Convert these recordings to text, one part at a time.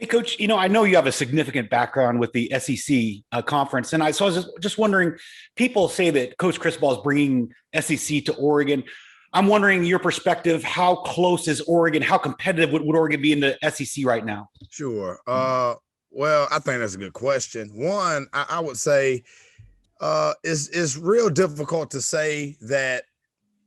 Hey, Coach, I know you have a significant background with the SEC conference, and so I was just wondering, people say that Coach Cristobal is bringing SEC to Oregon. I'm wondering your perspective, how close is Oregon? How competitive would Oregon be in the SEC right now? Sure. Well, I think that's a good question. One, I would say it's real difficult to say that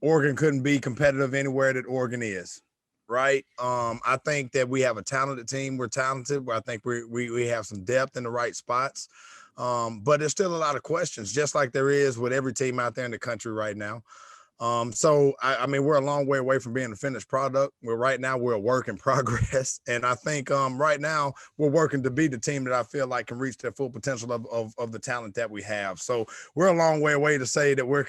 Oregon couldn't be competitive anywhere that Oregon is, right? I think that we have a talented team. We're talented. I think we have some depth in the right spots. But there's still a lot of questions, just like there is with every team out there in the country right now. So I mean, we're a long way away from being a finished product. Right now we're a work in progress. And I think right now we're working to be the team that I feel like can reach their full potential of the talent that we have. So we're a long way away to say that we're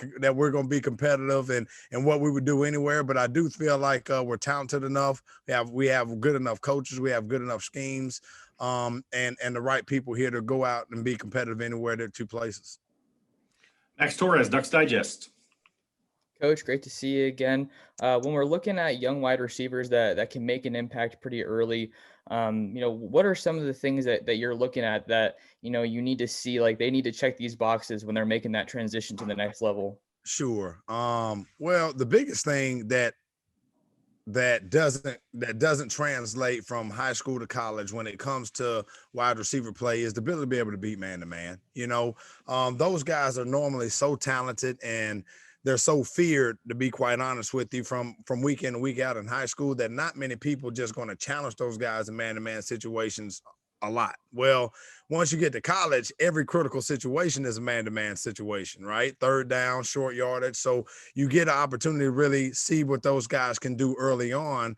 going to be competitive and what we would do anywhere. But I do feel like we're talented enough. We have good enough coaches. We have good enough schemes and the right people here to go out and be competitive anywhere. There are two places. Max Torres, Ducks Digest. Coach, great to see you again. When we're looking at young wide receivers that can make an impact pretty early, what are some of the things that you're looking at that, you need to see, like they need to check these boxes when they're making that transition to the next level? Sure. Well, the biggest thing that doesn't translate from high school to college when it comes to wide receiver play is the ability to be able to beat man to man. Those guys are normally so talented and they're so feared, to be quite honest with you, from week in and week out in high school, that not many people just going to challenge those guys in man-to-man situations a lot. Well, once you get to college, every critical situation is a man-to-man situation, right? Third down, short yardage. So you get an opportunity to really see what those guys can do early on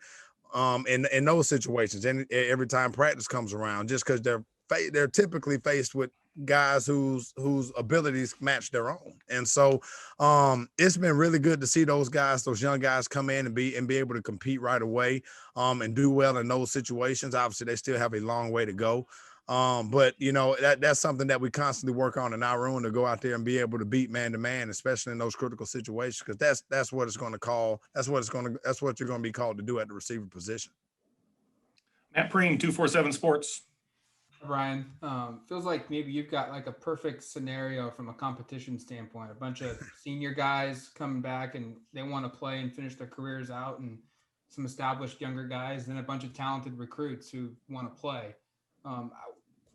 in those situations. And every time practice comes around, just because they're typically faced with guys whose abilities match their own. And so it's been really good to see those young guys come in and be able to compete right away and do well in those situations. Obviously they still have a long way to go. But that's something that we constantly work on in our room, to go out there and be able to beat man to man, especially in those critical situations, because that's what you're going to be called to do at the receiver position. Matt Preem, 247 Sports. Brian, feels like maybe you've got like a perfect scenario from a competition standpoint. A bunch of senior guys coming back and they want to play and finish their careers out, and some established younger guys, and a bunch of talented recruits who want to play.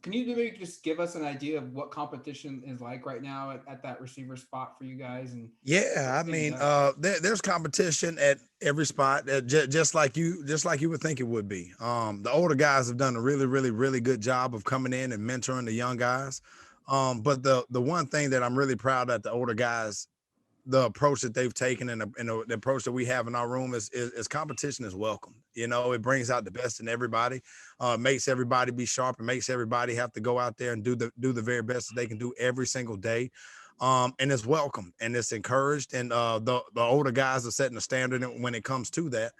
Can you maybe just give us an idea of what competition is like right now at that receiver spot for you guys? And yeah, I mean, there's competition at every spot, just like you would think it would be. The older guys have done a really, really, really good job of coming in and mentoring the young guys. But the one thing that I'm really proud of the older guys, the approach that they've taken and the approach that we have in our room is competition is welcome. It brings out the best in everybody, makes everybody be sharp, and makes everybody have to go out there and do the very best that they can do every single day. And it's welcome and it's encouraged. And the older guys are setting the standard when it comes to that.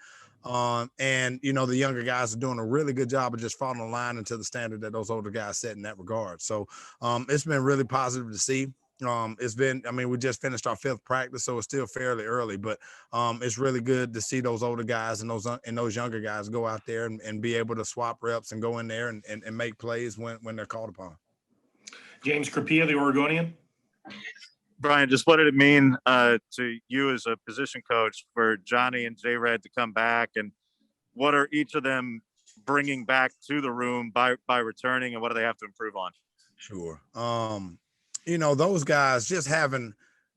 And the younger guys are doing a really good job of just following the line into the standard that those older guys set in that regard. So it's been really positive to see. We just finished our 5th practice, so it's still fairly early, but it's really good to see those older guys and those younger guys go out there and be able to swap reps and go in there and make plays when they're called upon. James Crapia, the Oregonian. Brian, just what did it mean to you as a position coach for Johnny and J-Red to come back, and what are each of them bringing back to the room by returning, and what do they have to improve on? Sure. Those guys, just having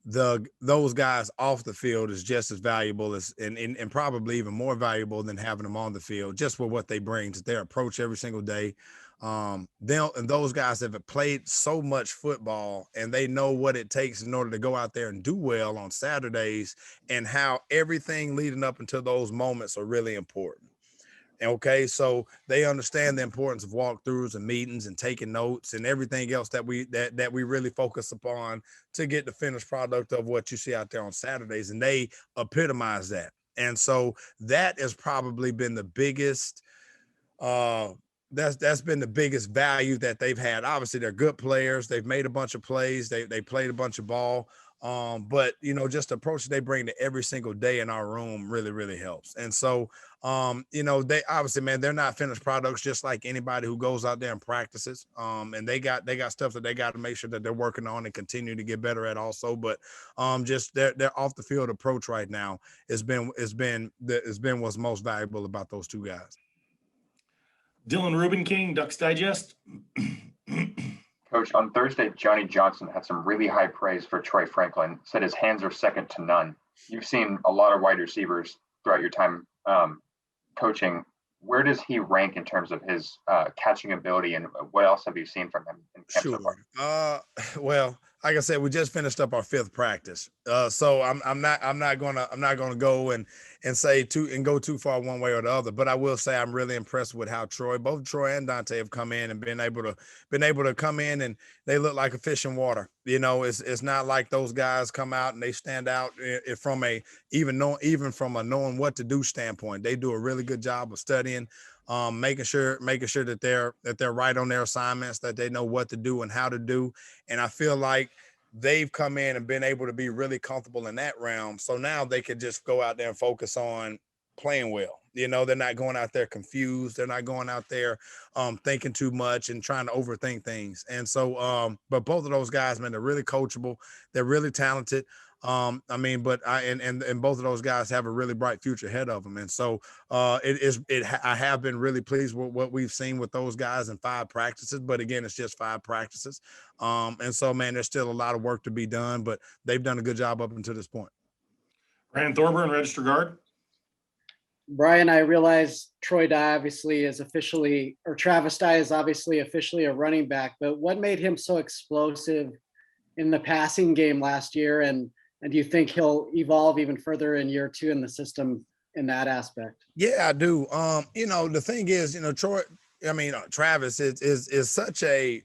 those guys off the field is just as valuable as and probably even more valuable than having them on the field, just for what they bring to their approach every single day. And those guys have played so much football, and they know what it takes in order to go out there and do well on Saturdays, and how everything leading up until those moments are really important. Okay, so they understand the importance of walkthroughs and meetings and taking notes and everything else that we really focus upon to get the finished product of what you see out there on Saturdays, and they epitomize that. And so that has probably been the biggest that's been the biggest value that they've had. Obviously, they're good players. They've made a bunch of plays. They played a bunch of ball. But just the approach they bring to every single day in our room really, really helps. And so, they obviously, man, they're not finished products, just like anybody who goes out there and practices. And they got stuff that they got to make sure that they're working on and continue to get better at also. But just their off the field approach right now has been what's most valuable about those two guys. Dylan Rubin King, Ducks Digest. Coach, on Thursday, Johnny Johnson had some really high praise for Troy Franklin, said his hands are second to none. You've seen a lot of wide receivers throughout your time coaching. Where does he rank in terms of his catching ability, and what else have you seen from him in camp so far? Well, like I said, we just finished up our 5th practice. So I'm not gonna go and say go too far one way or the other. But I will say I'm really impressed with how both Troy and Dante have come in and been able to come in, and they look like a fish in water. It's not like those guys come out and they stand out from a knowing what to do standpoint. They do a really good job of studying, making sure that they're right on their assignments, that they know what to do and how to do. And I feel like they've come in and been able to be really comfortable in that realm. So now they could just go out there and focus on playing well. They're not going out there confused. They're not going out there thinking too much and trying to overthink things. And so, but both of those guys, man, they're really coachable. They're really talented. And both of those guys have a really bright future ahead of them. And so I have been really pleased with what we've seen with those guys in 5 practices, but again, it's just 5 practices. And so, man, there's still a lot of work to be done, but they've done a good job up until this point. Ryan Thorburn, Register Guard. Bryan, I realize Troy Dye obviously is officially, or Travis Dye is obviously officially a running back, but what made him so explosive in the passing game last year? And do you think he'll evolve even further in year 2 in the system in that aspect? Yeah, I do. The thing is, Travis is such a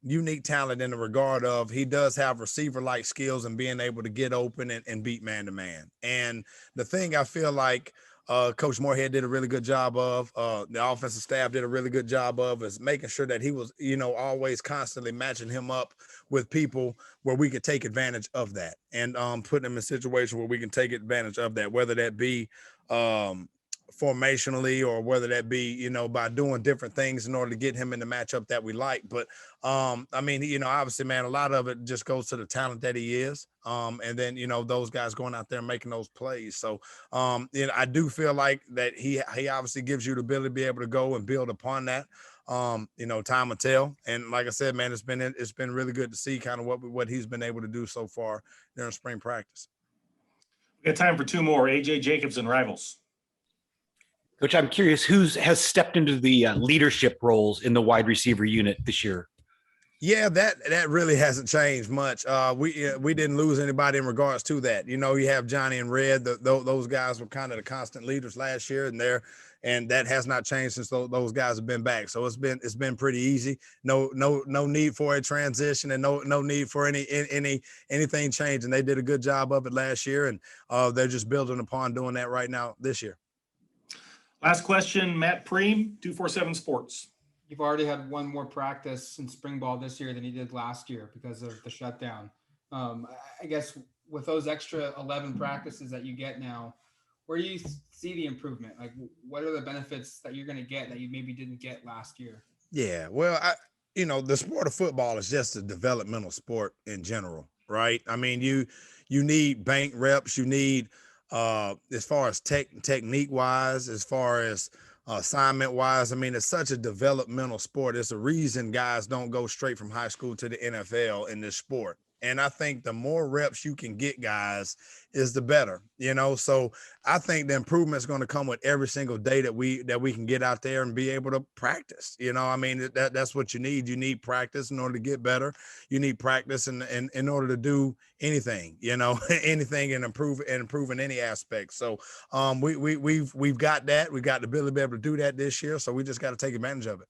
unique talent in the regard of he does have receiver-like skills and being able to get open and beat man-to-man. And the thing I feel like Coach Moorhead did a really good job of, the offensive staff did a really good job of, is making sure that he was, always constantly matching him up with people where we could take advantage of that, and putting him in situations where we can take advantage of that, whether that be formationally or whether that be, by doing different things in order to get him in the matchup that we like. But obviously, man, a lot of it just goes to the talent that he is. And then, those guys going out there and making those plays. So, I do feel like that he obviously gives you the ability to be able to go and build upon that. Time will tell. And like I said, man, it's been really good to see kind of what he's been able to do so far during spring practice. We got time for 2 more. AJ Jacobs and Rivals. Coach, I'm curious, has stepped into the leadership roles in the wide receiver unit this year? Yeah, that really hasn't changed much. We didn't lose anybody in regards to that. You have Johnny and Red. Those guys were kind of the constant leaders last year, and that has not changed since those guys have been back. So it's been pretty easy. No need for a transition, and no need for anything changing. They did a good job of it last year, and they're just building upon doing that right now this year. Last question, Matt Preem, 247 Sports. You've already had one more practice in spring ball this year than you did last year because of the shutdown. I guess with those extra 11 practices that you get now, where do you see the improvement? Like, what are the benefits that you're going to get that you maybe didn't get last year? Yeah, well, the sport of football is just a developmental sport in general, right? I mean, you need bank reps, you need as far as technique wise, as far as assignment wise. I mean, it's such a developmental sport. It's a reason guys don't go straight from high school to the NFL in this sport. And I think the more reps you can get guys is the better, so I think the improvement is going to come with every single day that we can get out there and be able to practice. That's what you need. You need practice in order to get better. You need practice in order to do anything, anything and improve in any aspect. So we've got that. We've got the ability to be able to do that this year. So we just got to take advantage of it.